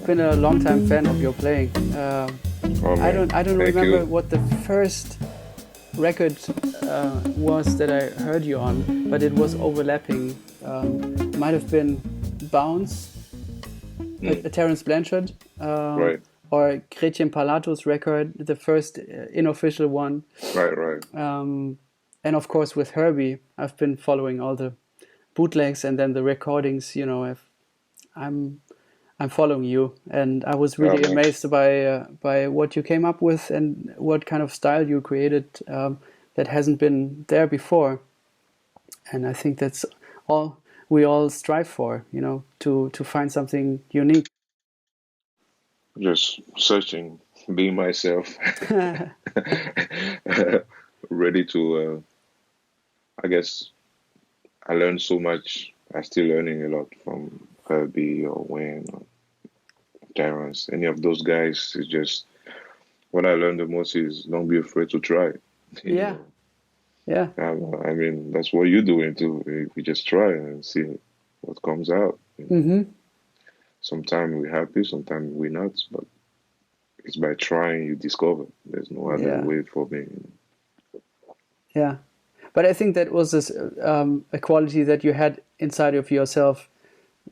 I've been a long-time fan of your playing. Oh man, I don't thank remember you. what the first record was that I heard you on, but it was overlapping. Might have been Bounce, Mm, Terence Blanchard, right, or Gretchen Parlato's record, the first unofficial one. right. And of course with Herbie, I've been following all the bootlegs and then the recordings. You know, I'm I'm following you, and I was Oh really man, amazed by what you came up with and what kind of style you created that hasn't been there before. And I think that's all we all strive for, you know, to find something unique. just searching, being myself, ready to. I guess I learned so much. I still learning a lot from Herbie or Wayne or Terrence. Any of those guys is just what I learned the most is don't be afraid to try. You Yeah, know, yeah. I mean that's what you're doing too. We just try and see what comes out. You know, Hmm. sometimes we're happy, sometimes we're not, but it's by trying you discover. There's no other Yeah, way for me. yeah. But I think that was a quality that you had inside of yourself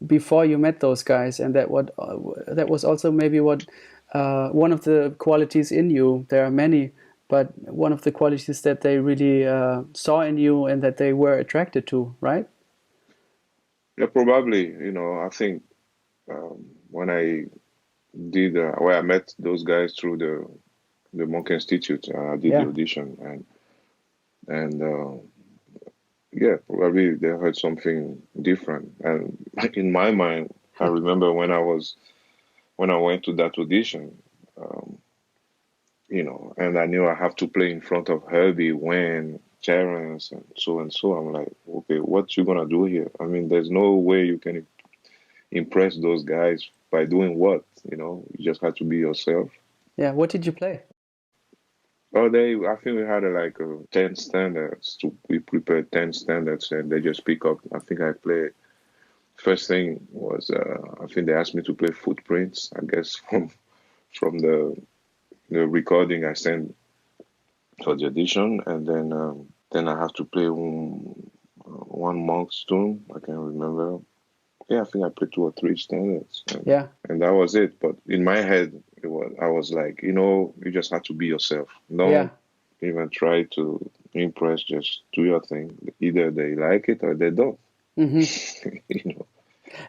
before you met those guys, and that was also maybe what one of the qualities in you. There are many, but one of the qualities that they really saw in you and that they were attracted to, right? Yeah, probably. I think when I did, well, I met those guys through the Monk Institute. I did the Yeah. audition, and yeah, probably they heard something different. And in my mind, I remember when I went to that audition. Um, and I knew I have to play in front of Herbie, Wayne, Terrence, and so and so. I'm like, okay, what you gonna do here? I mean, there's no way you can impress those guys by doing what? You just have to be yourself. Yeah. What did you play? Oh, I think we had like 10 standards. We prepared 10 standards, and they just pick up. I think I played. First thing was, I think they asked me to play Footprints. I guess from the recording I sent for the audition, and then I have to play one monk's tune. I can't remember. Yeah, I think I played two or three standards, Yeah. and that was it. But in my head, I was like, you just have to be yourself. Yeah. Don't even try to impress. Just do your thing. Either they like it or they don't. Hmm. you know,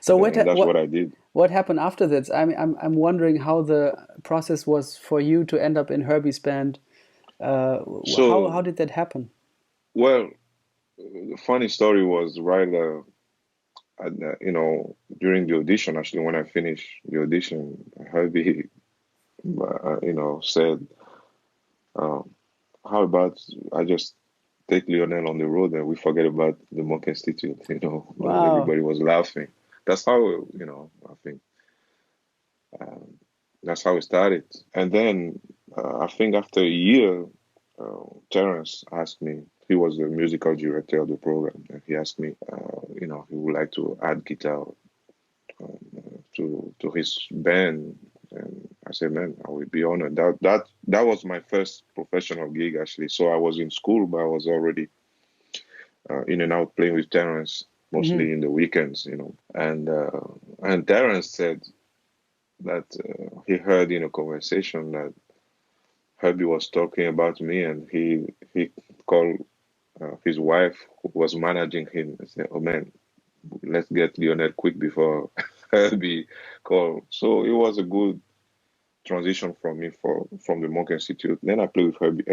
So and that's what I did. what happened after that? I'm wondering how the process was for you to end up in Herbie's band. How So, did that happen? well, the funny story was right. During the audition, actually, when I finished the audition, Herbie, said, um, "How about I just take Lionel on the road and we forget about the Monk Institute?" And Wow. everybody was laughing. That's how, I think um, that's how it started. And then I think after a year, Terence asked me. He was the musical director of the program, and he asked me, he would like to add guitar to his band, and I said, "Man, I would be honored." That was my first professional gig actually. So I was in school, but I was already in and out playing with Terence, Hmm. mostly in the weekends. And Terence said that he heard in a conversation that Herbie was talking about me, and he called his wife who was managing him and said, "Oh man, let's get Lionel quick before Herbie call." So it was a good transition from me from the Monk Institute. Then I played with Herbie,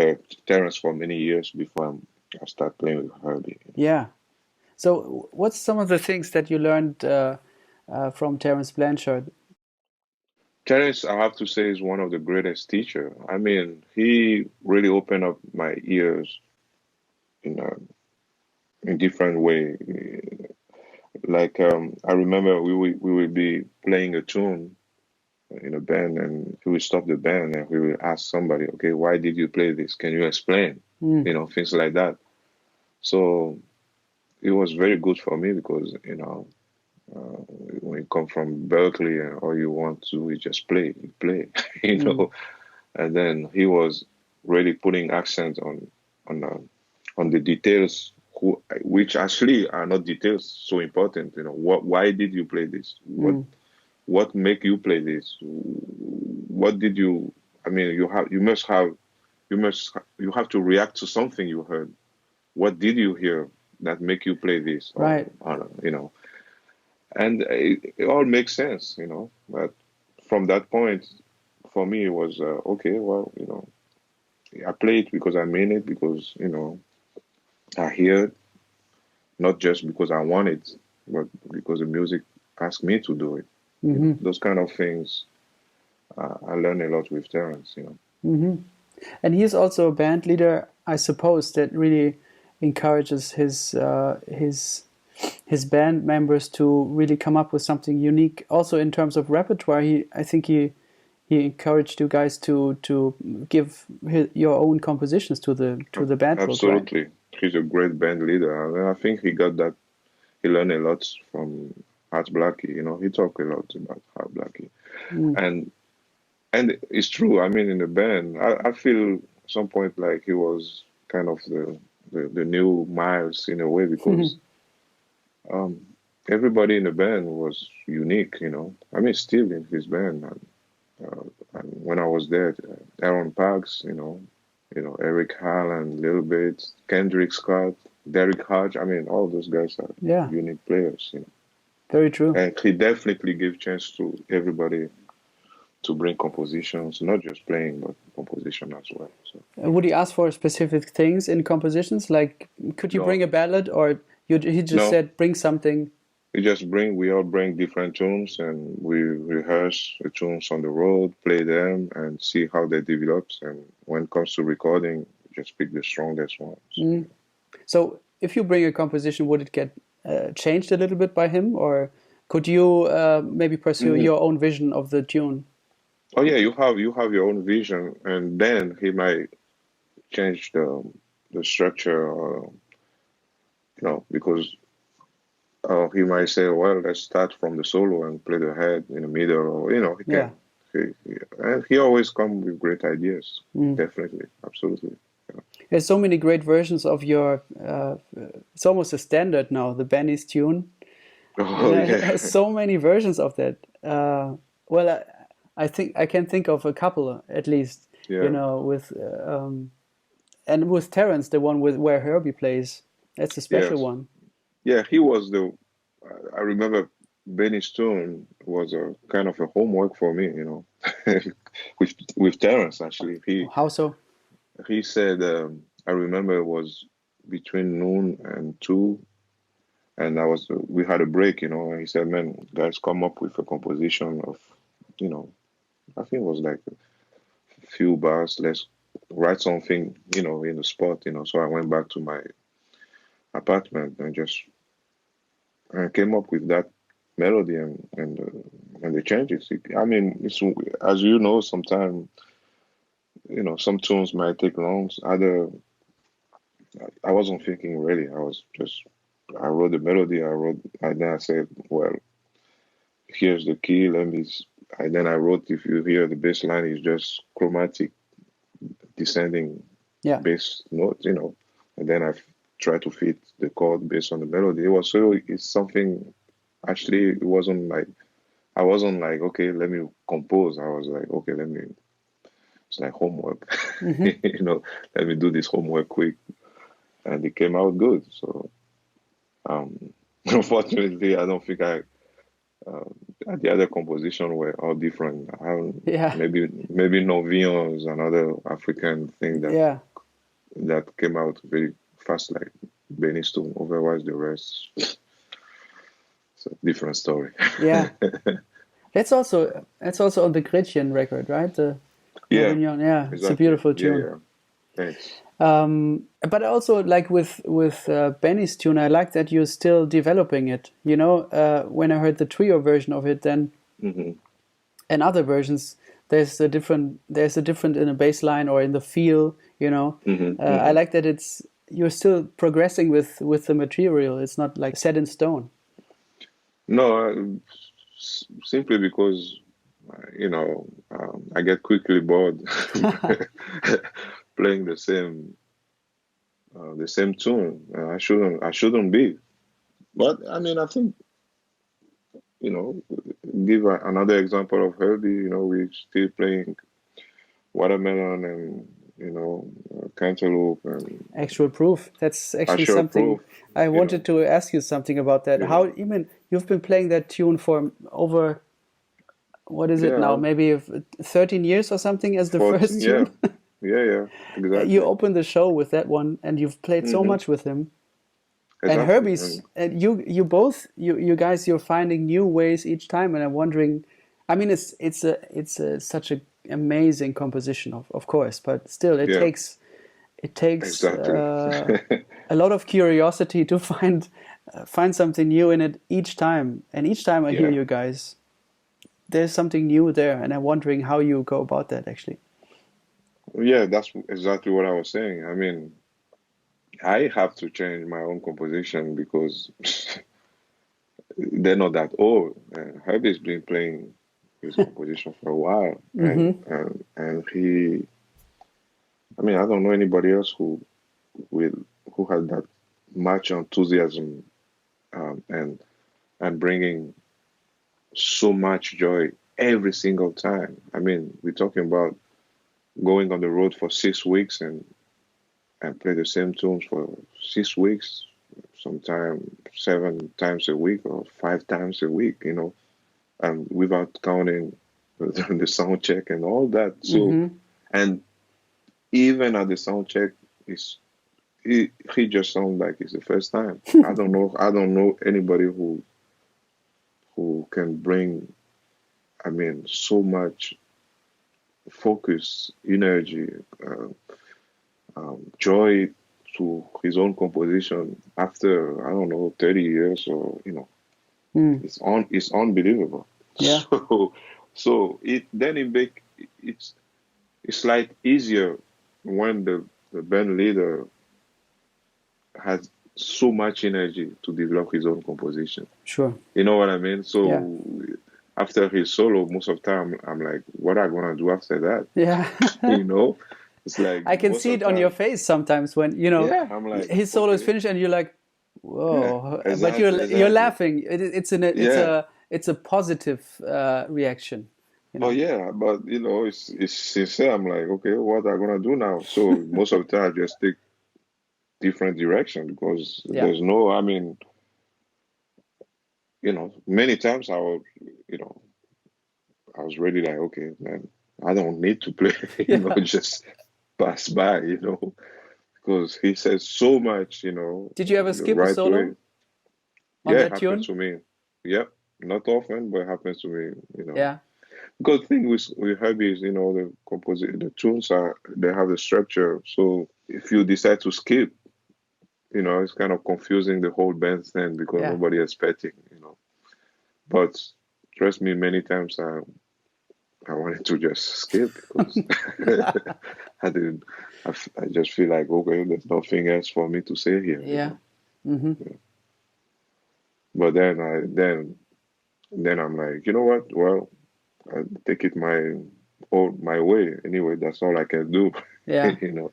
Terence for many years before I started playing with Herbie. Yeah. So what's some of the things that you learned from Terence Blanchard? Terence, I have to say, is one of the greatest teacher. I mean, he really opened up my ears in in different way. Like I remember we would be playing a tune in a band, and he would stop the band and we would ask somebody, "Okay, why did you play this? Can you explain?" Mm. Things like that. So it was very good for me because when you come from Berkeley and all you want to do is just play, you play, you Mm. know. And then he was really putting accent on on the details, which actually are not details so important. You know, why did you play this? Mm. What make you play this? What did you? I mean, you have to react to something you heard. What did you hear that make you play this? Right. Or you know, and it all makes sense, you know. But from that point, for me, it was okay. Well, you know, I play it because I mean it, because you know I hear it, not just because I want it, but because the music asked me to do it. You know, Mm-hmm. those kind of things. I learned a lot with Terence. You know. Mm-hmm. And he's also a band leader, I suppose, that really encourages his band members to really come up with something unique. Also, in terms of repertoire, I think he encouraged you guys to give your own compositions to the band book, right? Absolutely, he's a great band leader, and I think he got that. He learned a lot from Art Blakey. You know, he talked a lot about Art Blakey, Mm. and it's true. I mean, in the band, I feel at some point like he was kind of the new Miles in a way, because um, everybody in the band was unique. You know, I mean, still in his band. And when I was there, Aaron Parks, you know, Eric Haaland, Lil Bit, Kendrick Scott, Derek Hodge. I mean, all those guys are Yeah, unique players. You know, very true. and he definitely gave chance to everybody to bring compositions, not just playing, but composition as well. So Would he ask for specific things in compositions? Like, could you bring no, a ballad, or he just no, said bring something? we all bring different tunes and we rehearse the tunes on the road, play them, and see how they develop. And when it comes to recording, just pick the strongest ones. Mm. So, if you bring a composition, would it get changed a little bit by him, or could you maybe pursue Mhm. your own vision of the tune? Oh yeah, you have your own vision, and then he might change the structure, or you know, because he might say, well, let's start from the solo and play the head in the middle, or you know, he Yeah. can. And he always come with great ideas. Mm. Definitely, absolutely. There's so many great versions of your. It's almost a standard now. The Benny's tune. Oh It yeah, has so many versions of that. Well, I think I can think of a couple at least. You yeah, know, and with Terence, the one with where Herbie plays. That's a special yes, one. yeah. He was the. I remember Benny Stone was a kind of a homework for me. You know, with Terence actually. How so? He said, I remember it was between noon and two, and we had a break, you know, and he said, man, guys, come up with a composition of, you know, I think it was like a few bars, let's write something, you know, in the spot, you know. So I went back to my apartment and just came up with that melody and the changes. I mean, as you know, sometimes, you know, some tunes might take long, other I wasn't thinking really. I wrote the melody. And then I said, well, here's the key. And then I wrote, if you hear the bass line is just chromatic descending Yeah. bass notes, you know. And then try to fit the chord based on the melody. It's something, actually, I wasn't like, okay, let me compose. I was like, okay, it's like homework, Hmm. you know, let me do this homework quick. And it came out good. So, Um, unfortunately, I don't think uh, the other composition were all different. Yeah. Maybe Novion is another African thing Yeah. that came out very fast, like Benny Stone. Otherwise, the rest, it's a different story. Yeah. That's also on the Gretchen record, right? The Yeah, Novignon. Yeah, it's a exactly. beautiful Yeah, tune. yeah. Thanks. But also, like with Benny's tune, I like that you're still developing it. You know, when I heard the trio version of it, then Hmm. and other versions, there's a different in the bass line or in the feel. You know, Hmm. I Hmm. like that you're still progressing with the material. It's not like set in stone. No, simply because I get quickly bored playing the same tune. I shouldn't be. But I mean, I think you know, give another example of Herbie. We're still playing watermelon and cantaloupe and Actual proof. That's actually Asher something proof. I You know, wanted to ask you something about that. you know, How, even you've been playing that tune for over, what is it now? yeah, Maybe 13 years or something as the 14. first Yeah, tune? yeah, yeah, You exactly. opened the show with that one and you've played so Hmm. much with him. And Exactly. Herbie's, and you both, you guys, you're finding new ways each time. And I'm wondering, I mean, it's such a amazing composition, of course, but still, Yeah, it takes exactly. a lot of curiosity to find something new in it each time. And each time I hear Yeah, you guys, there's something new there, and I'm wondering how you go about that actually. yeah, that's exactly what I was saying. I mean, I have to change my own composition because they're not that old. Herbie's been playing his composition for a while, and I mean, I don't know anybody else will who had that much enthusiasm, and bringing so much joy every single time. I mean, we're talking about going on the road for 6 weeks and play the same tunes for 6 weeks, sometimes 7 times a week or 5 times a week, without counting the sound check and all that. So, and even at the sound check, he just sounds like it's the first time. I don't know anybody who can bring, I mean, so much focus, energy, uh, joy to his own composition after, I don't know, 30 years, or Mm, it's unbelievable. yeah, So it's it's like easier when the band leader has so much energy to develop his own composition. sure. You know what I mean? Yeah, So after his solo, most of the time I'm like, what am I gonna do after that? yeah. You know? It's like I can most see of it the on your time, face sometimes when yeah, I'm like, his solo is okay, finished and you're like, yeah, whoa! But exactly, you're exactly. laughing. Yeah. It's a positive reaction, you Oh know. yeah, but it's sincere. I'm like, okay, what am I gonna do now? So most of the time I just take different direction because Yeah, there's no, I mean, many times you know, I was really like, okay, man, I don't need to play, yeah. just pass by, because he says so much, Did you ever the skip a right way. solo on Yeah, it that happens tune? to me. Yep, not often, but it happens to me, Yeah, Good thing with Herbie is, the tunes they have the structure. So if you decide to skip, it's kind of confusing the whole band then because yeah. nobody expecting. But trust me, many times I wanted to just skip because I didn't. I just feel like, okay, there's nothing else for me to say here. Yeah. Hmm. But then I'm like, you know what? Well, I take it my way anyway. That's all I can do. Yeah. you know.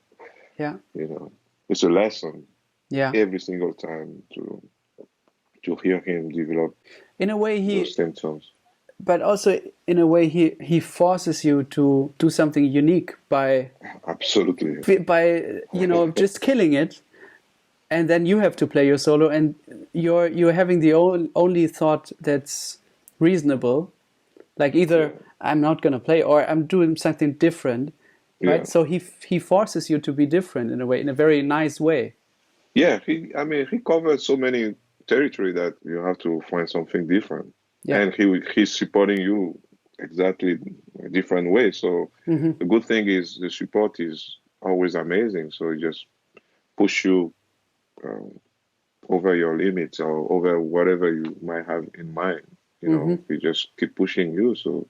Yeah. You know, it's a lesson Yeah. every single time to hear him develop In a way, those symptoms. but also in a way, he forces you to do something unique Absolutely. just killing it, and then you have to play your solo, and you're having the only thought that's reasonable, like either Yeah. I'm not gonna play or I'm doing something different, right? Yeah. So he forces you to be different in a way, in a very nice way. Yeah. I mean, he covered so many territory that you have to find something different, Yeah. and he's supporting you exactly a different way. So Hmm. the good thing is the support is always amazing. So it just push you um, over your limits or over whatever you might have in mind. Hmm. He just keep pushing you. So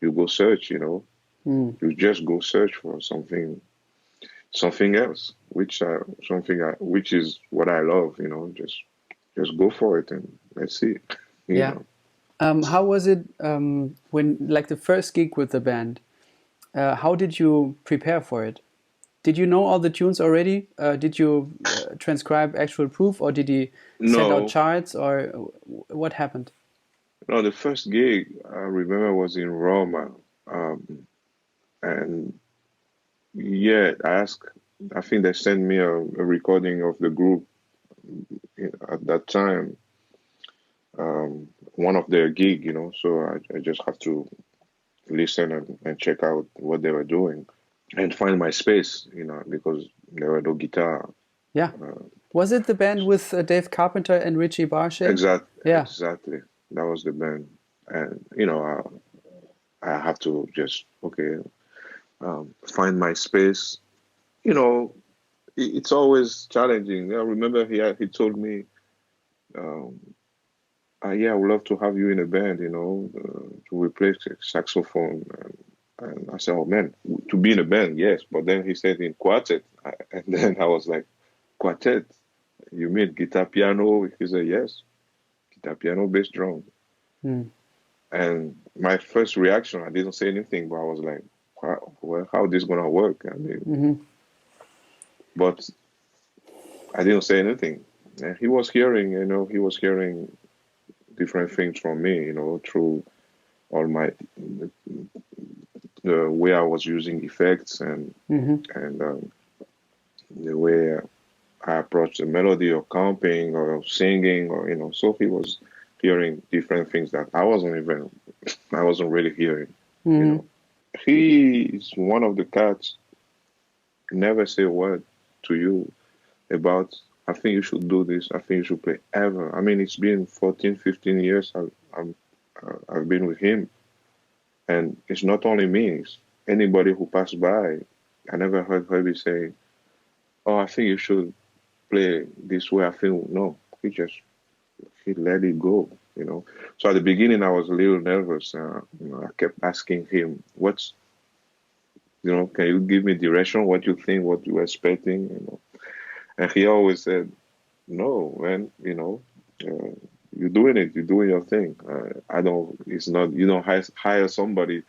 you go search. Mm. You just go search for something else, which is what I love. Just go for it and let's see. you Yeah. know. How was it when, like, the first gig with the band? How did you prepare for it? Did you know all the tunes already? Did you transcribe actual proof, or did he send out No, charts, or what happened? no, the first gig I remember was in Roma. And yeah, I think they sent me a recording of the group at that time, one of their gig, so I just have to listen and check out what they were doing and find my space, because there were no guitar. Yeah. Uh, Was it the band with Dave Carpenter and Richie Barshea? Yeah. exactly. That was the band. And, I have to just, okay, find my space. You know, it's always challenging. I remember he told me, um, yeah, I would love to have you in a band, to replace saxophone. And I said, oh man, to be in a band, yes. But then he said in quartet. And then I was like, quartet? You mean guitar, piano? He said, yes, guitar, piano, bass, drum. Mm. And my first reaction, I didn't say anything, but I was like, wow, well, how this gonna work? I mean, Hmm. but I didn't say anything. And he was hearing different things from me, through all my the way I was using effects Hmm. and the way I approached the melody or comping or singing so he was hearing different things that I wasn't really hearing, you Hmm. know. He is one of the cats never say a word to you about I think you should do this, I think you should play ever. I mean it's been 14, 15 years I've been with him. And it's not only me, it's anybody who passed by. I never heard Herbie say, oh, I think you should play this way. I think, no, he let it go. So at the beginning, I was a little nervous. I kept asking him, can you give me direction, what you think, what you're expecting? And he always said, no, man, uh, you're doing your thing. It's not, you don't hire somebody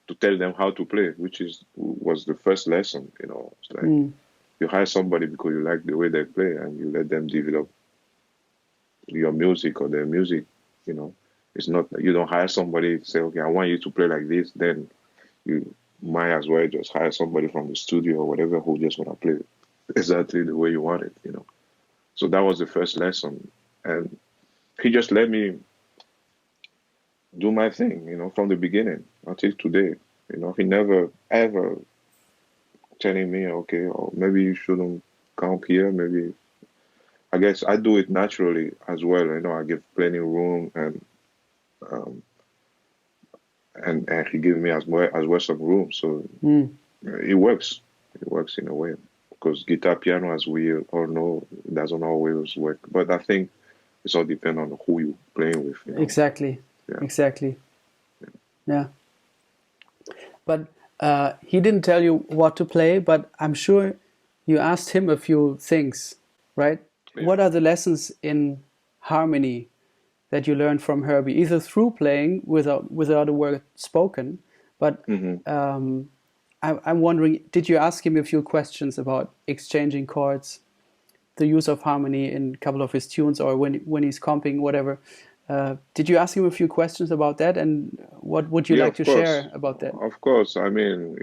to tell them how to play, which was the first lesson. It's like Mm. you hire somebody because you like the way they play, and you let them develop your music or their music. You know, it's not you don't hire somebody to say, okay, I want you to play like this. Then you might as well just hire somebody from the studio or whatever who just want to play exactly the way you want it. So that was the first lesson, and he just let me do my thing. From the beginning until today. He never ever telling me, okay, or maybe you shouldn't come here. Maybe I guess I do it naturally as well. I give plenty room um, and he give me as well some room. So Mm. it works. It works in a way because guitar, piano, as we all know, doesn't always work. But I think it's all depend on who you playing with. Exactly. Yeah. Exactly. Yeah. But he didn't tell you what to play, but I'm sure you asked him a few things, right? Yeah. What are the lessons in harmony that you learned from Herbie, either through playing without a word spoken, but hmm um, I'm wondering, did you ask him a few questions about exchanging chords, the use of harmony in a couple of his tunes, or when he's comping, whatever? Did you ask him a few questions about that, and what would you Yeah, like of to course. share about that? Of course. I mean,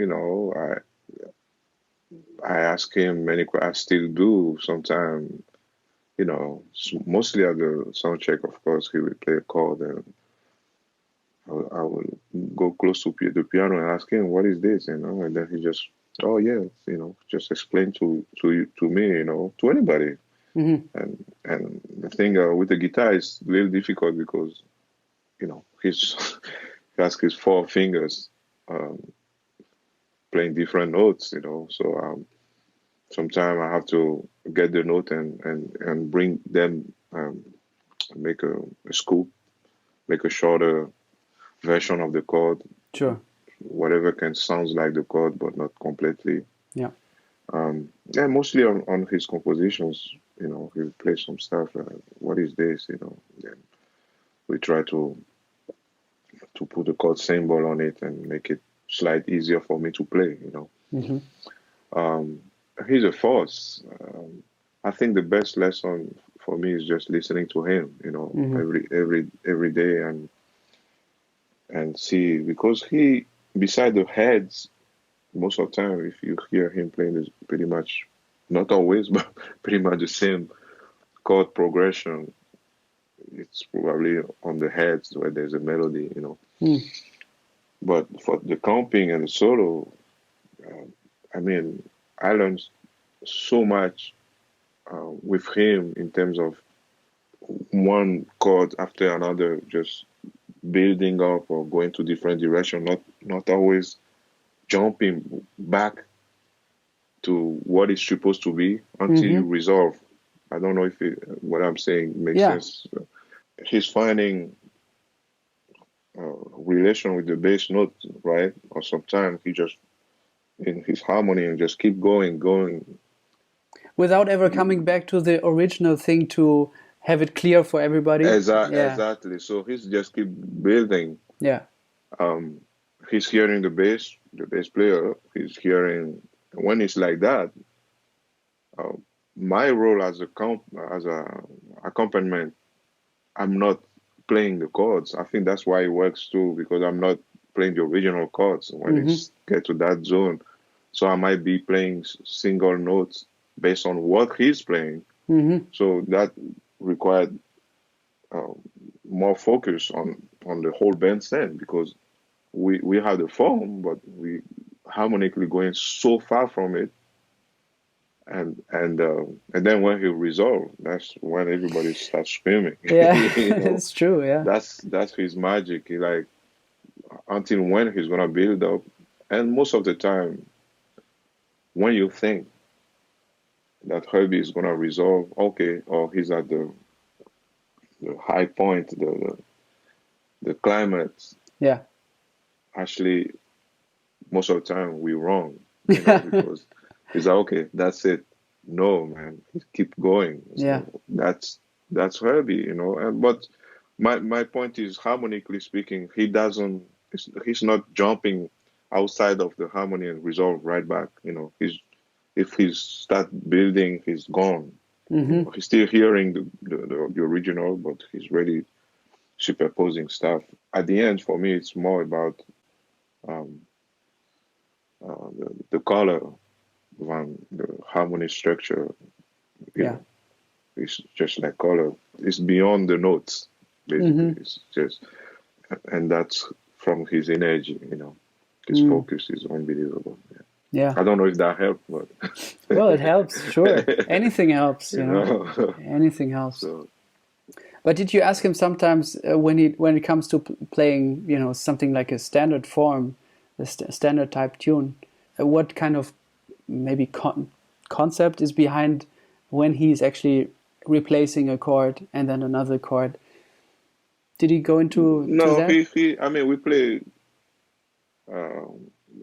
I ask him many. I still do sometimes. Mostly at the sound check, of course, he will play a chord, and I will go close to the piano and ask him, "What is this?" And then he just, "Oh yeah," just explain to me, to anybody. Hmm. And the thing with the guitar is really difficult because he's he has his four fingers um, playing different notes, so sometimes I have to get the note and bring them, make a scoop, make a shorter version of the chord, Sure. whatever can sound like the chord, but not completely. Yeah. Yeah, mostly on his compositions, he plays some stuff. What is this? Then we try to put a chord symbol on it and make it slightly easier for me to play. Mm-hmm. Um, he's a force. I think the best lesson for me is just listening to him. Mm-hmm. Every day and see, because he, beside the heads, most of the time, if you hear him playing, is pretty much, not always, but pretty much the same chord progression. It's probably on the heads where there's a melody. Mm. But for the comping and the solo, uh, I mean, I learned so much with him in terms of one chord after another, just building up or going to different direction, not always jumping back to what it's supposed to be until Mm-hmm. you resolve. I don't know if what I'm saying makes Yeah. sense. He's finding relation with the bass note, right? Or sometimes he just in his harmony and just keep going. Without ever coming back to the original thing to have it clear for everybody. Yeah. Exactly. So he's just keep building. Yeah. Um, he's hearing the bass player. He's hearing when it's like that. Uh, my role as a accompaniment, I'm not playing the chords. I think that's why it works too, because I'm not playing the original chords when Mm-hmm. it's get to that zone. So I might be playing single notes based on what he's playing. Mm-hmm. So that required uh, more focus on the whole bandstand, because we have the form, but we harmonically going so far from it, and then when he resolve, that's when everybody starts screaming. Yeah. you know, It's true. Yeah. that's his magic. He, like, until when he's gonna build up, and most of the time, when you think that Herbie is gonna resolve, okay, or he's at the high point, the climax, Yeah. actually, most of the time we're wrong, because it's like, okay, that's it. No, man, keep going. Yeah. So that's Herbie, And but my point is, harmonically speaking, he's not jumping outside of the harmony and resolve right back. If he's start building, he's gone. Mm-hmm. He's still hearing the original, but he's really superposing stuff. At the end, for me, it's more about um, the color than the harmony structure. You Yeah. know, it's just like color. It's beyond the notes, basically. Mm-hmm. It's just, and that's from his energy. His Mm. focus is unbelievable. Yeah. Yeah. I don't know if that helped, but Well, it helps. Sure. Anything helps. you know. Anything helps. So But did you ask him sometimes when it comes to playing, something like a standard form, a standard type tune, what kind of maybe concept is behind when he's actually replacing a chord and then another chord? Did he go into to no, that? he. I mean, we play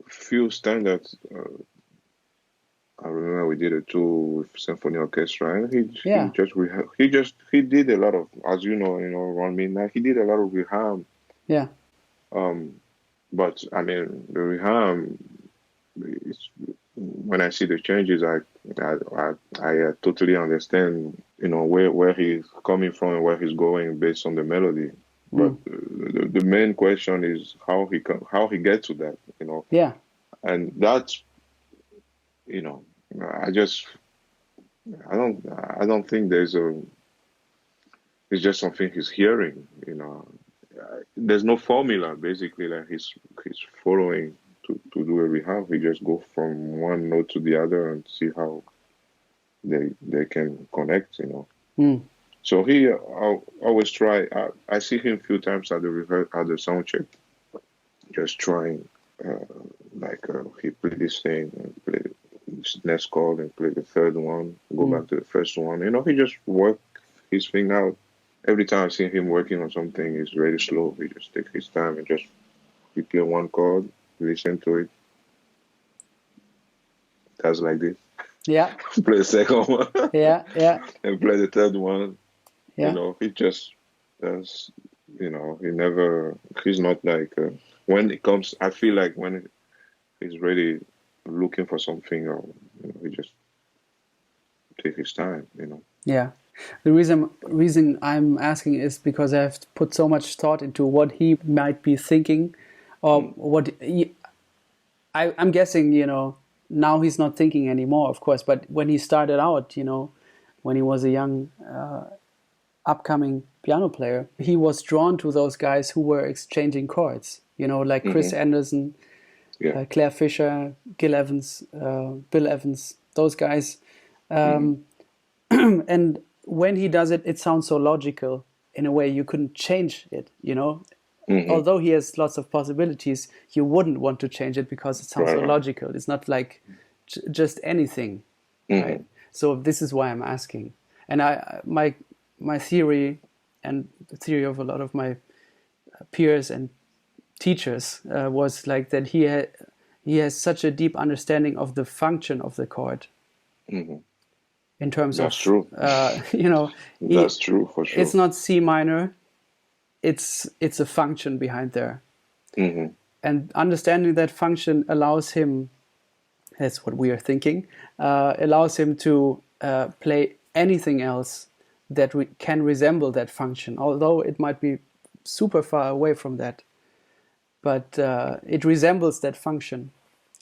few standards. I remember we did a tour with symphony orchestra, and Yeah. he did a lot of, as around midnight he did a lot of rehab. Yeah. Um, but I mean, the rehab, when I see the changes, I totally understand, where he's coming from and where he's going based on the melody. But Mm. the main question is how he gets to that, Yeah. and that's, you know, I just I don't think it's just something he's hearing. There's no formula basically, like he's following to do a rehab. He just go from one note to the other and see how they can connect. Mm. So I'll always try. I see him a few times at the sound check, just trying. Uh, he play this thing and play this next chord and play the third one, go Mm. back to the first one. He just work his thing out. Every time I see him working on something, he's very slow. He just takes his time and just he play one chord, listen to it, does like this, Yeah. play the second one, Yeah. Yeah. and play the third one. Yeah. He just does he's not like, when it comes, I feel like when he's really looking for something, or he just take his time. Yeah. The reason I'm asking is because I've put so much thought into what he might be thinking, or I'm guessing, now he's not thinking anymore, of course, but when he started out, when he was a young upcoming piano player, he was drawn to those guys who were exchanging chords, like Chris Anderson, Yeah. Claire Fisher, Gil Evans, Bill Evans, those guys. And when he does it, it sounds so logical in a way you couldn't change it. Although he has lots of possibilities, you wouldn't want to change it because it sounds so Right. logical. It's not like just anything, right? So this is why I'm asking. And my theory, and the theory of a lot of my peers and teachers, was like that he has such a deep understanding of the function of the chord. In terms That's of, true. That's true for sure. It's not C minor, it's a function behind there. And understanding that function allows him, that's what we are thinking, allows him to play anything else that can resemble that function, although it might be super far away from that. But it resembles that function.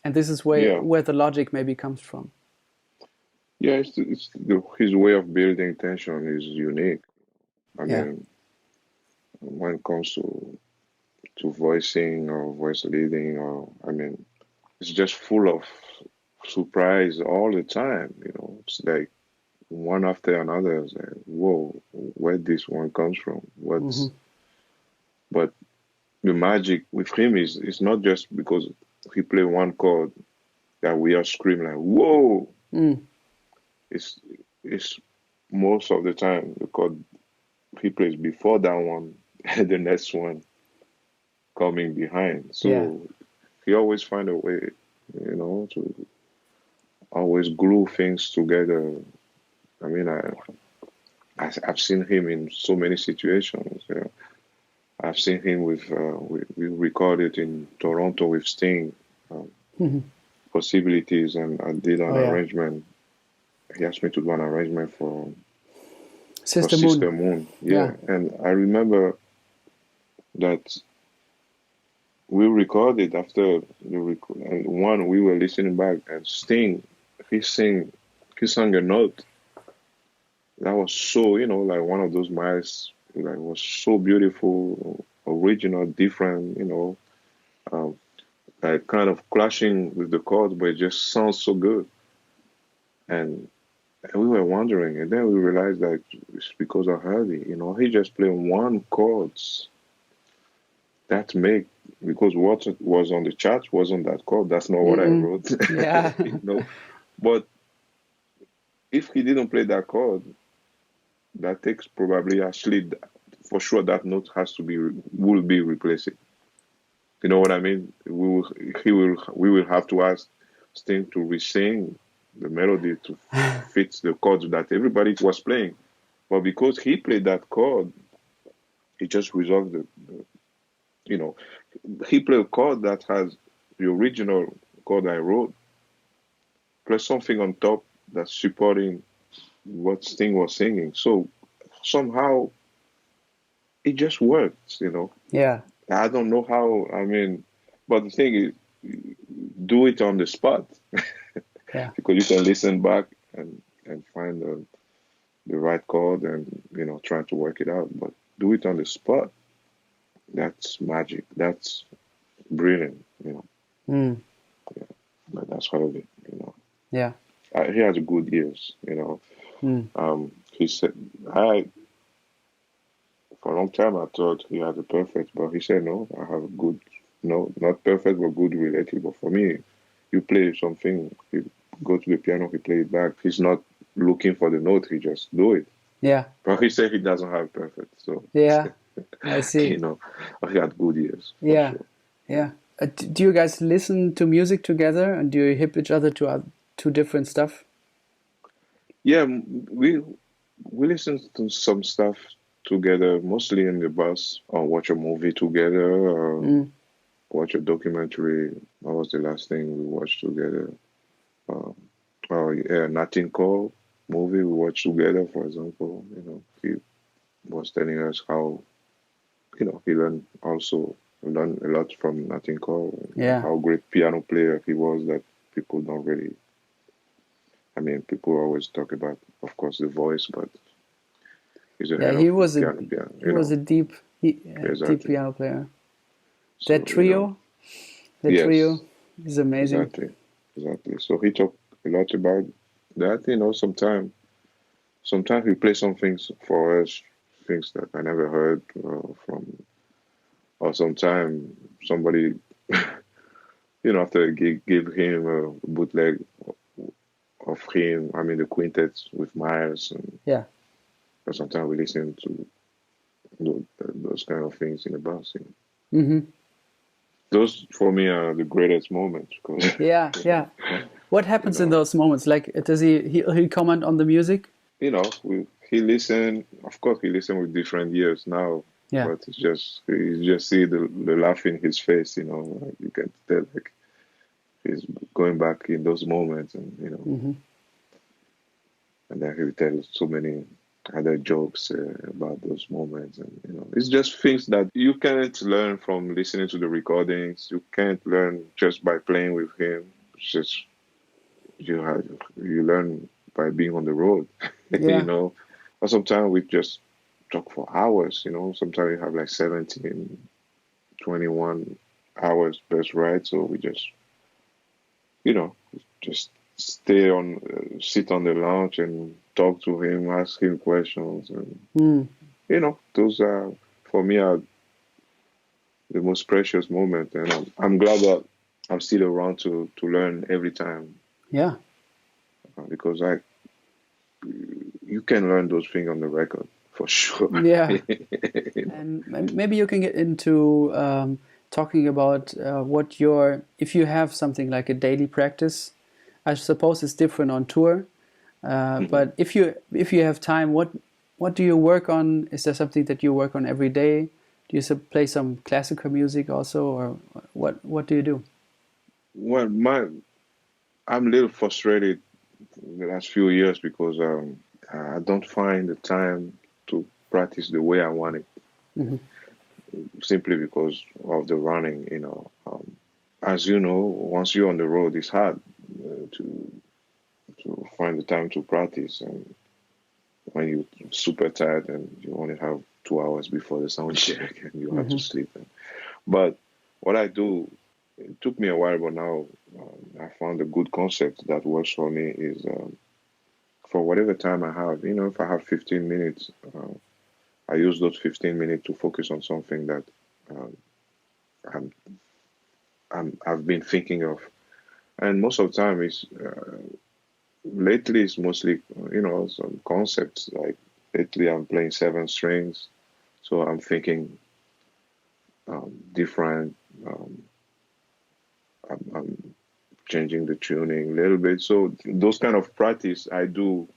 And this is Yeah. where the logic maybe comes from. Yeah, his way of building tension is unique. I mean, when it comes to voicing or voice leading, or I mean, it's just full of surprise all the time. It's like one after another. It's like, whoa, where this one comes from? But the magic with him is not just because he play one chord that we are screaming like, whoa. It's most of the time the chord he plays before that one and the next one coming behind. So he always find a way, to always glue things together. I mean, I've seen him in so many situations. I've seen him we recorded in Toronto with Sting, Possibilities, and I did an arrangement. He asked me to do an arrangement for Sister Moon. Yeah. And I remember that we recorded after and one we were listening back, and Sting, he sang a note that was so, like one of those miles, like was so beautiful, original, different, like kind of clashing with the chords, but it just sounds so good. And we were wondering, and then we realized that it's because of Herbie. He just played one chords that make, because what was on the chart wasn't that chord. That's not what I wrote. Yeah. But if he didn't play that chord, that takes probably actually for sure that note will be replaced. You know what I mean? We will have to ask Sting to re-sing the melody to fit the chords that everybody was playing. But because he played that chord, he just resolved he played a chord that has the original chord I wrote, plus something on top that's supporting what Sting was singing. So somehow it just works, Yeah. I don't know how, I mean, but the thing is, do it on the spot. Yeah. Because you can listen back and find the right chord and, try to work it out. But do it on the spot. That's magic. That's brilliant, Yeah. But that's Herbie, Yeah. He has good ears, He said, for a long time I thought he had a perfect, but he said, no, I have a good, no, not perfect, but good relative. But for me, you play something, you go to the piano, he play it back. He's not looking for the note, he just do it. Yeah. But he said he doesn't have perfect, so yeah, I see. He had good ears. Yeah. Sure. Yeah. Do you guys listen to music together, and do you hip each other to different stuff? Yeah, we listen to some stuff together, mostly in the bus, or watch a movie together, or Mm. watch a documentary. What was the last thing we watched together? Uh, oh yeah, Nothing Call movie we watched together, for example. He was telling us how, he learned a lot from Nothing Call, Yeah. how great piano player he was that people don't really, I mean, people always talk about, of course, the voice, but he's a Yeah, hell of a piano, he was a deep exactly. piano player. So, That trio, the trio yes, is amazing. exactly, exactly. So he talked a lot about that, sometimes we play some things for us, things that I never heard from, or sometimes somebody, after a gig, give him a bootleg of him. I mean, the quintets with Miles, and Yeah. sometimes we listen to those kind of things in the bus. Hmm. Those for me are the greatest moments because Yeah, yeah. What you happens in know, those moments? Like, does he comment on the music? he listened. Of course, he listened with different ears now, Yeah. but it's just you just see the laugh in his face. Like you can tell like he's going back in those moments, Hmm. and then he will tell so many other jokes about those moments, and it's just things that you can't learn from listening to the recordings. You can't learn just by playing with him. It's just you learn by being on the road, you Yeah. know. But sometimes we just talk for hours, Sometimes we have like 17, 21 hours best ride, so we you know, just sit on the lounge and talk to him, ask him questions, and Mm. those are for me are the most precious moment, and I'm glad that I'm still around to learn every time Yeah. because you can learn those things on the record for sure. Yeah. You know. And maybe you can get into talking about if you have something like a daily practice. I suppose it's different on tour, Mhm. but if you have time, what do you work on? Is there something that you work on every day? Do you play some classical music also, or what do you do? Well, I'm a little frustrated the last few years because I don't find the time to practice the way I want it, Hmm. simply because of the running. As you know, once you're on the road, it's hard to find the time to practice, and when you're super tired and you only have 2 hours before the sound check and you have to Hmm. sleep. But what I do, it took me a while, but now I found a good concept that works for me is for whatever time I have, if I have 15 minutes, I use those 15 minutes to focus on something that um, I'm, I've been thinking of. And most of the time, lately it's mostly, some concepts. Like lately, I'm playing seven strings, so I'm thinking different. Um, I'm changing the tuning a little bit. So those kind of practice I do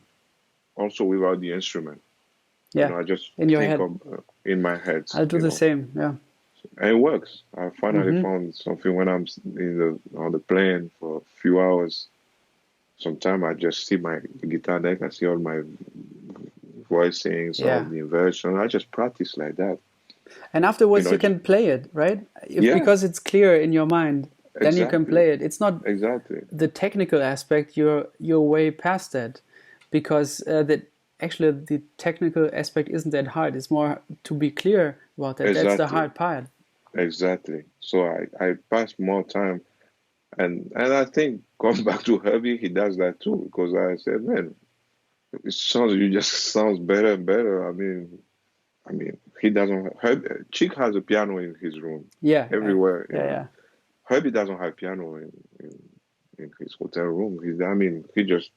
also without the instrument. Yeah, I just in your think head. of in my head, I'll do the same. Yeah. and it works. I finally Hmm. found something when I'm on the plane for a few hours. Sometimes I just see my guitar deck, I see all my voicings, all Yeah. the inversion. I just practice like that. And afterwards, you can play it, right? If Yeah, because it's clear in your mind, then you can exactly, play it. It's not exactly, the technical aspect. You're way past that, because the technical aspect isn't that hard. It's more to be clear about that. That's the exactly, hard part. exactly. So I pass more time, and I think going back to Herbie, he does that too because I said, man, you just sounds better and better. I mean, he doesn't. Chick has a piano in his room Yeah, yeah, everywhere. yeah, yeah. Herbie doesn't have piano in his hotel room. He just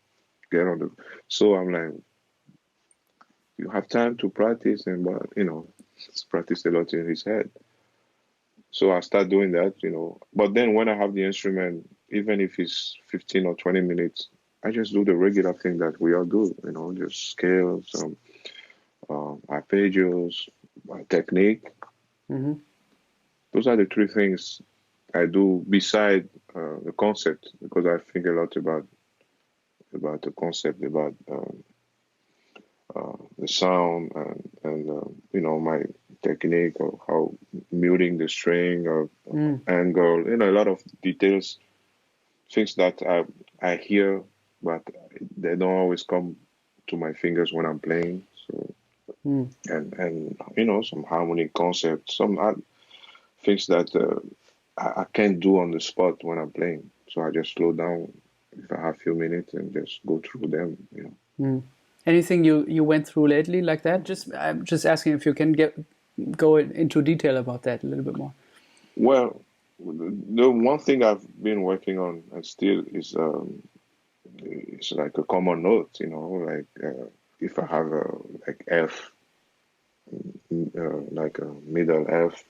get on the. So I'm like, you have time to practice, and but he's practiced a lot in his head. So I start doing that. But then when I have the instrument, even if it's 15 or 20 minutes, I just do the regular thing that we all do. Just scales. I arpeggios, my technique. Mm-hmm. Those are the three things I do beside the concept, because I think a lot about the concept, about the sound, and my technique of how muting the string or angle, a lot of details, things that I hear, but they don't always come to my fingers when I'm playing. So and some harmonic concepts, some things that I can't do on the spot when I'm playing. So I just slow down if I have a few minutes and just go through them. Anything you went through lately like that? I'm just asking if you can go into detail about that a little bit more. Well, the one thing I've been working on and still is it's like a common note, like if I have like F, like a middle F,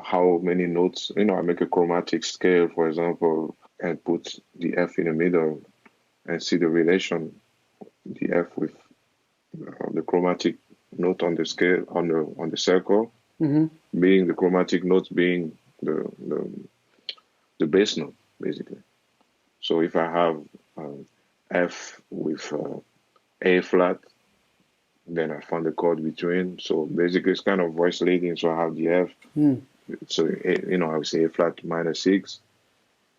how many notes, I make a chromatic scale, for example, and put the F in the middle and see the relation, the F with the chromatic note on the scale, on the circle, being the chromatic notes being the bass note, basically. So if I have F with A flat, then I find the chord between. So basically, it's kind of voice leading. So I have the F. So I would say A flat minor 6.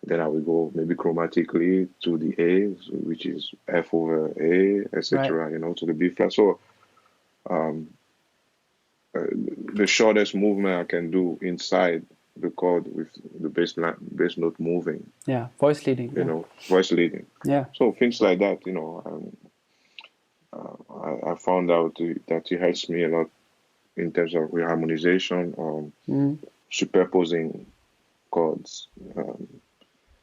Then I will go maybe chromatically to the A, which is F over A, etc. Right. To the B flat. So the shortest movement I can do inside the chord with the bass note moving. Yeah, voice leading. Voice leading. Yeah. So things like that, I found out that it helps me a lot in terms of reharmonization or superposing chords.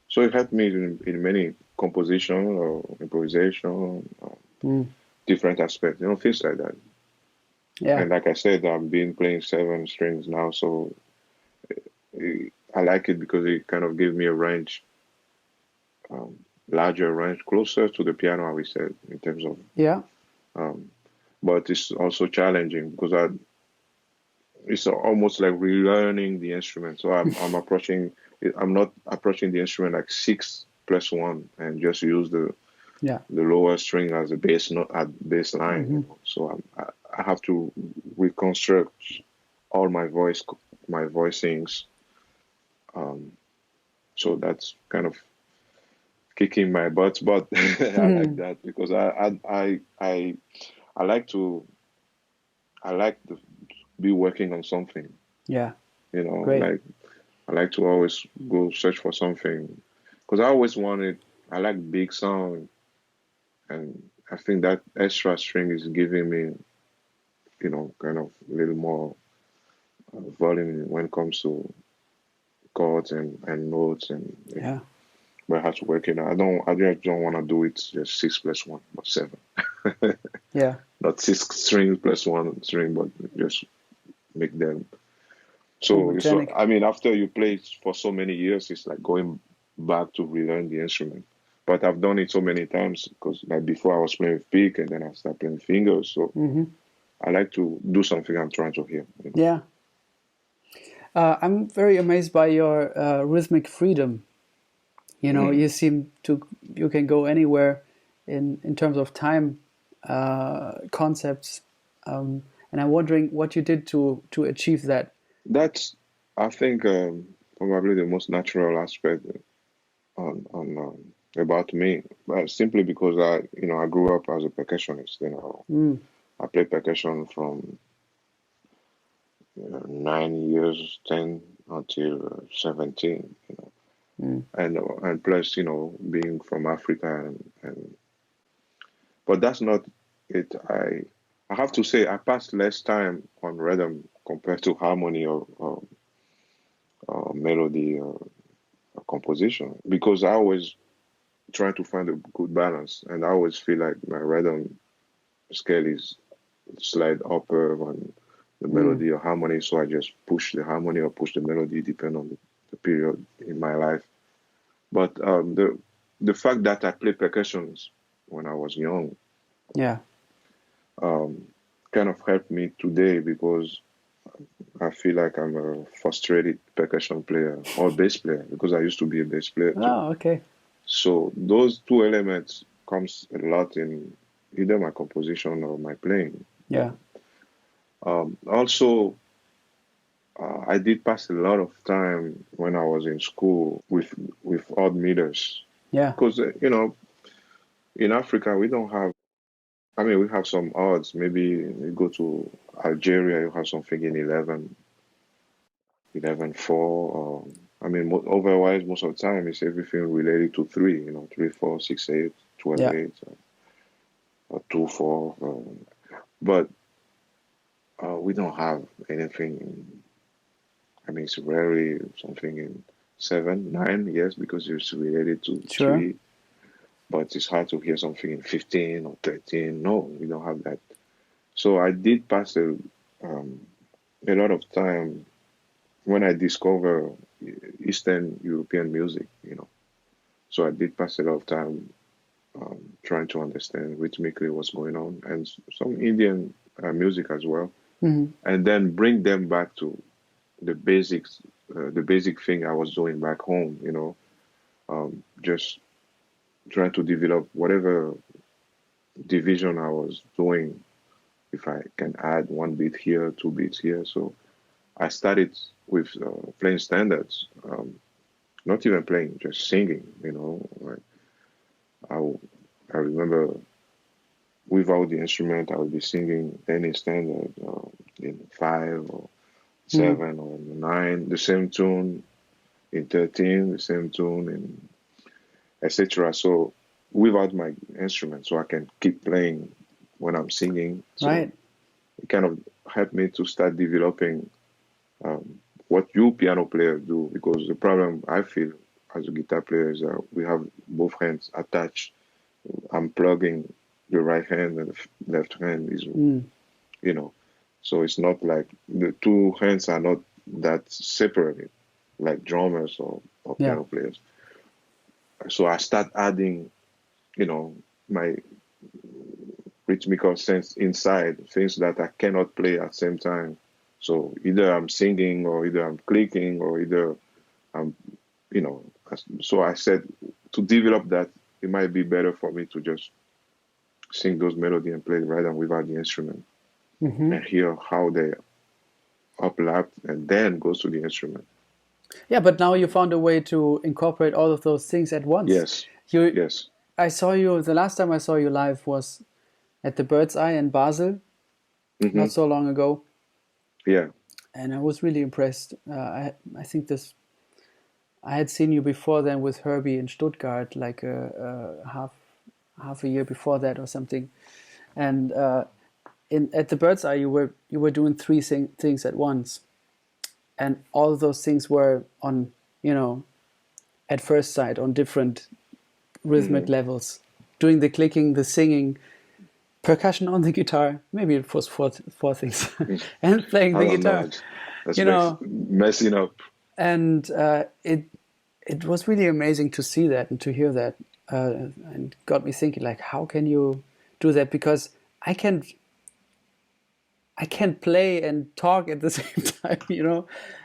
So it helped me in many composition or improvisation, different aspects, things like that. Yeah. And like I said, I've been playing 7 strings now, so I like it because it kind of gives me a range, larger range, closer to the piano, I would say, in terms of. Yeah. But it's also challenging because it's almost like relearning the instrument. So I'm approaching. I'm not approaching the instrument like 6+1 and just use the lower string as a bass note at bass line. So I have to reconstruct all my voicings. So that's kind of kicking my butt, but I like that because I like to be working on something. Yeah. Great. Like I like to always go search for something because I like big sound, and I think that extra string is giving me, kind of a little more volume when it comes to chords and notes and but I have to work it out. I just don't want to do it just 6+1 but 7. Yeah. Not 6 strings plus 1 string, but just make them. So I mean, after you play for so many years, it's like going back to relearn the instrument. But I've done it so many times because like before I was playing with pick and then I started playing fingers. So I like to do something I'm trying to hear. Yeah. I'm very amazed by your rhythmic freedom. You you can go anywhere in terms of time concepts. And I'm wondering what you did to achieve that. That's, I think, probably the most natural aspect on about me, but simply because I grew up as a percussionist. I played percussion from 9 years, 10 until 17. And plus, being from Africa but that's not it. I have to say I passed less time on rhythm compared to harmony or melody or composition because I always try to find a good balance, and I always feel like my rhythm scale is slide upper on the melody or harmony, so I just push the harmony or push the melody, depending on the period in my life. But the fact that I played percussions when I was young, kind of helped me today because I feel like I'm a frustrated percussion player or bass player because I used to be a bass player too. Oh, okay. So those two elements comes a lot in either my composition or my playing. Yeah. Also, I did pass a lot of time when I was in school with odd meters Yeah. because in Africa we don't have. I mean, we have some odds. Maybe you go to Algeria, you have something in 11/4. Or, I mean, otherwise, most of the time, it's everything related to three, 3/4, 6/8, 12 Yeah. 8, or 2/4. But we don't have anything. I mean, it's rarely something in 7/9, yes, because it's related to Sure. three. But it's hard to hear something in 15 or 13. No, we don't have that. So I did pass a lot of time when I discover Eastern European music. So I did pass a lot of time trying to understand rhythmically what's going on and some Indian music as well, Hmm. and then bring them back to the basics, the basic thing I was doing back home. Just trying to develop whatever division I was doing. If I can add one beat here, two beats here, so I started with playing standards, not even playing, just singing. Like I, I remember without the instrument, I would be singing any standard in 5 or 7 or 9, the same tune in 13, the same tune in etc. So without my instrument, so I can keep playing when I'm singing. So Right. it kind of helped me to start developing what you piano players do, because the problem I feel as a guitar player is that we have both hands attached. I'm plugging the right hand and the left hand is, Mm. you know, so it's not like the two hands are not that separated like drummers or Yeah. piano players. So I start adding, my rhythmical sense inside things that I cannot play at the same time. So either I'm singing or either I'm clicking or either I'm, you know, so I said to develop that, it might be better for me to just sing those melody and play rather than without the instrument Hmm. and hear how they uplap and then goes to the instrument. Yeah, but now you found a way to incorporate all of those things at once. Yes, You, yes. I saw you, the last time I saw you live was at the Bird's Eye in Basel, Hmm. not so long ago, Yeah. and I was really impressed. I think I had seen you before then with Herbie in Stuttgart, like half a year before that or something. And in at the Bird's Eye, you were doing three things at once, and all of those things were on, at first sight on different rhythmic Hmm. levels, doing the clicking, the singing, percussion on the guitar. Maybe it was four things, and playing I the don't know. guitar. That's You know, messing up. and it was really amazing to see that and to hear that, and got me thinking like, how can you do that? Because I can't I can't play and talk at the same time.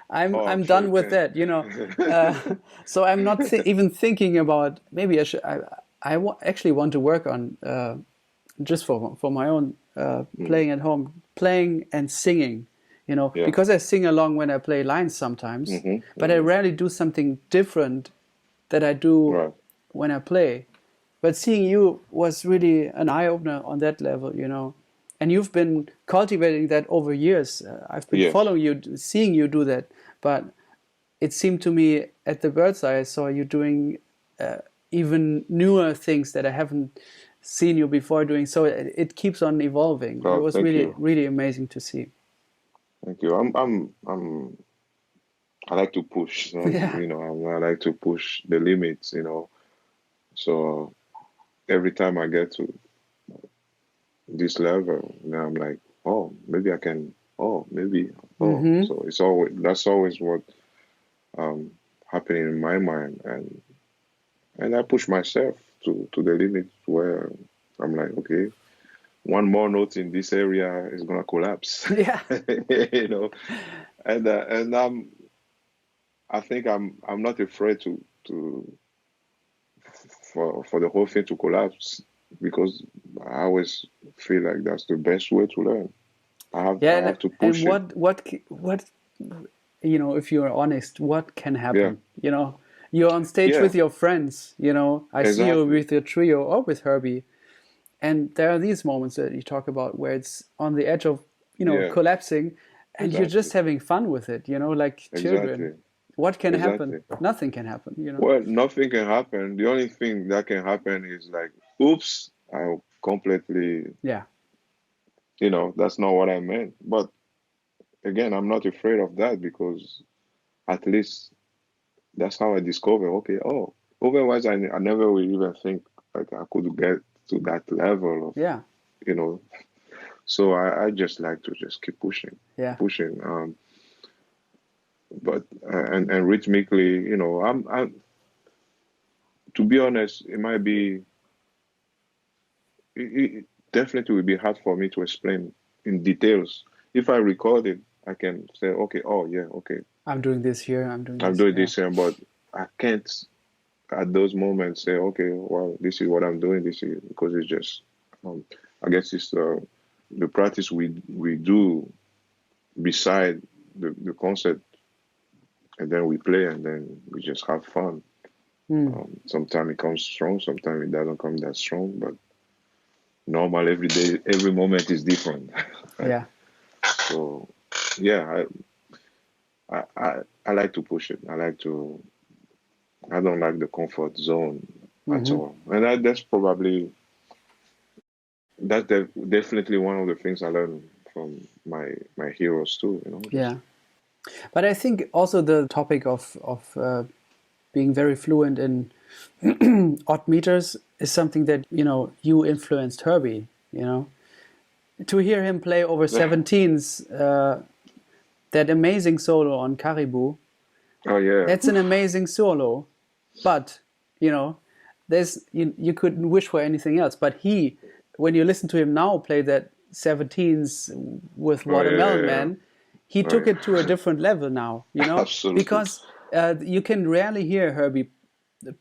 I'm Oh, I'm I'm sure done you with can. that. Uh, so I'm not even thinking about maybe I should. Actually want to work on just for my own Mm, playing at home, playing and singing. yeah. Because I sing along when I play lines sometimes, Hmm. but I Hmm. rarely do something different that I do Right. when I play. But seeing you was really an eye opener on that level. And you've been cultivating that over years. I've been Yes. following you, seeing you do that. But it seemed to me at the Bird's Eye, I saw you doing even newer things that I haven't seen you before doing. So it keeps on evolving. It Oh, was thank really, you. really amazing to see. Thank you. I like to push. Yeah, I like to push the limits. So every time I get to this level, now I'm like, oh, maybe I can. Oh, maybe. Oh, hmm, so that's always what um happening in my mind, and I push myself to the limit where I'm like, okay. one more note in this area is gonna collapse. Yeah. You know, and I think I'm not afraid to for the whole thing to collapse because I always feel like that's the best way to learn. Yeah, I have to and push it. what if you're honest, what can Yeah, happen? You're on stage yeah, with your friends. I see you exactly. with your trio or with Herbie, and there are these moments that you talk about where it's on the edge of Yeah, collapsing, and you're just exactly, having fun with it. Like children. exactly, What can happen? exactly. Nothing can happen. Well, nothing can happen. The only thing that can happen is like, oops, I completely, Yeah. that's not what I meant. But again, I'm not afraid of that because at least that's how I discover, okay, oh, otherwise I never would even think like I could get to that level of, Yeah. you know. So I just like to just keep pushing, Yeah. pushing. But and rhythmically, I'm to be honest, it definitely will be hard for me to explain in details. If I record it, I can say, okay, oh yeah, okay, I'm doing this here. I'm doing I'm this. doing Yeah. this here, but I can't at those moments say, okay, well, this is what I'm doing. This is because it's just, I guess it's the practice we do beside the concert, and then we play, and then we just have fun. Mm. Sometimes it comes strong, sometimes it doesn't come that strong, but normal every day, every moment is different. Yeah. So yeah, I like to push it. I don't like the comfort zone at Hmm. all. And definitely one of the things I learned from my heroes too, just Yeah. But I think also the topic of being very fluent in odd meters is something that you influenced Herbie. To hear him play over yeah. 17s, that amazing solo on Karibu, Oh yeah. that's an amazing solo. But you know, there's you couldn't wish for anything else. But when you listen to him now play that 17s with Oh yeah, Watermelon yeah, yeah. Man, he Oh took it to a yeah. different level now. Absolutely. Because you can rarely hear Herbie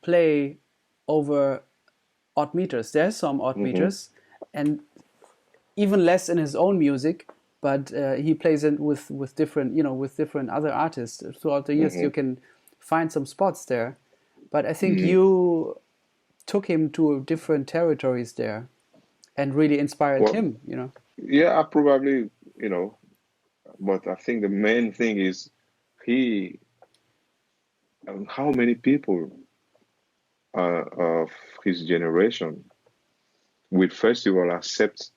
play over odd meters. There's some odd Mm-hmm. meters, and even less in his own music. But he plays it with different with different other artists throughout the years. Mm-hmm. You can find some spots there, but I think Mm-hmm. you took him to different territories there and really inspired Well, him. yeah, I probably, but I think the main thing is he, how many people of his generation with festival accept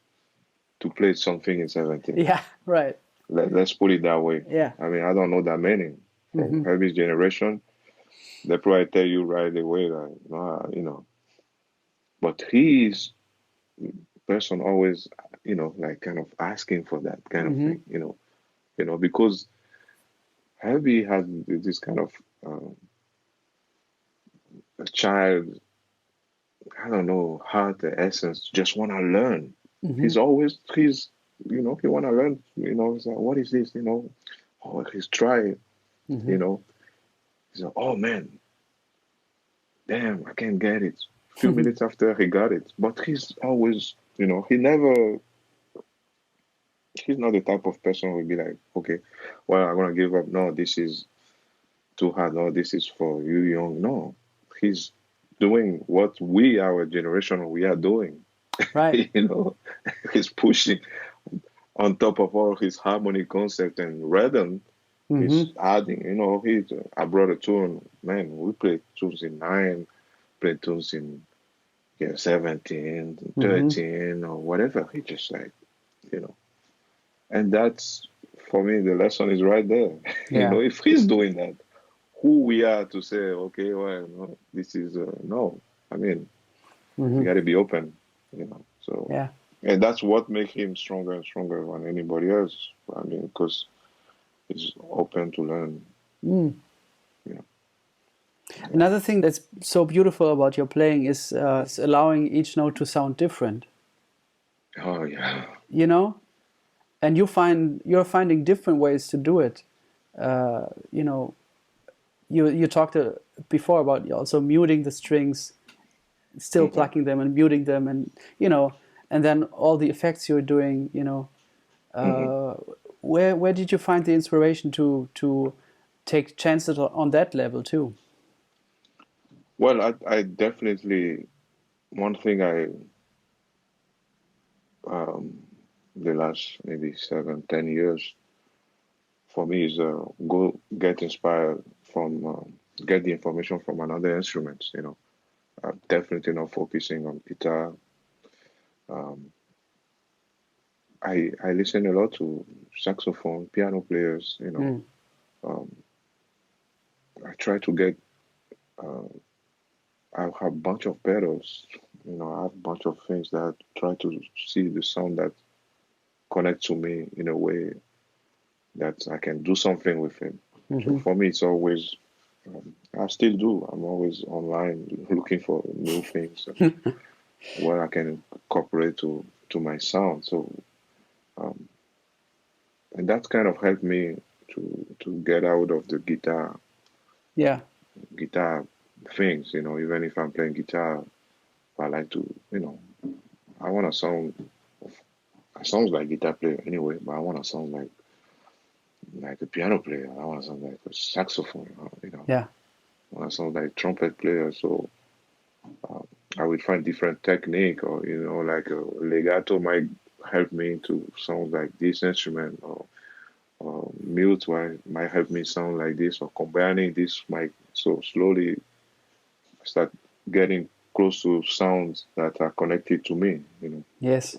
to play something in 17. Yeah, right. Let's put it that way. Yeah. I mean, I don't know that many from Hmm. Herbie's generation. They probably tell you right away, like, nah, but he's person always, like kind of asking for that kind of Hmm. thing, because Herbie has this kind of a child, I don't know, heart, the essence, just want to learn. Hmm. He want to learn, he's like, what is this, oh, he's trying, you Hmm. know, he's like, oh man, damn, I can't get it. A few minutes after he got it, but he's always, he's not the type of person who will be like, okay, well, I'm gonna give up. No, this is too hard. No, this is for you young. No, he's doing what our generation, we are doing. Right. you know, he's pushing on top of all his harmony concept and rhythm. Hmm. He's adding. I brought a tune. Man, we played tunes in 9, played tunes in 17, Hmm. 13, or whatever. He just like, you know. And that's, for me, the lesson is right there. Yeah. If he's doing that, who we are to say, okay, well, no, this is, no. I mean, you Hmm. got to be open, So, Yeah. and that's what makes him stronger and stronger than anybody else. I mean, because he's open to learn, Mm. you know. Yeah. Another thing that's so beautiful about your playing is allowing each note to sound different. Oh yeah. you know, and you're finding different ways to do it. You know, you talked before about also muting the strings, still Hmm. plucking them and muting them, and you know, and then all the effects you're doing. You know, Hmm. uh, where did you find the inspiration to take chances on that level too? Well, I definitely, one thing I um the last maybe 7, 10 years for me is go get inspired from get the information from another instrument. I'm definitely not focusing on guitar. Um, I listen a lot to saxophone, piano players. Mm. Um, I try to get. Uh, I have a bunch of pedals. I have a bunch of things that I try to see the sound that connect to me in a way that I can do something with it. So Hmm. for me, it's always. I still do. I'm always online looking for new things where I can incorporate to my sound. So um, and that kind of helped me to get out of the Yeah. guitar things. Even if I'm playing guitar, I like to, I want to sound. I sound like guitar player anyway, but I want to sound like a piano player. I want to sound like a saxophone. Yeah. I want to sound like trumpet player. So uh, I would find different technique, or like a legato might help me to sound like this instrument, or mute might help me sound like this, or combining this mic. So slowly I start getting close to sounds that are connected to me. Yes.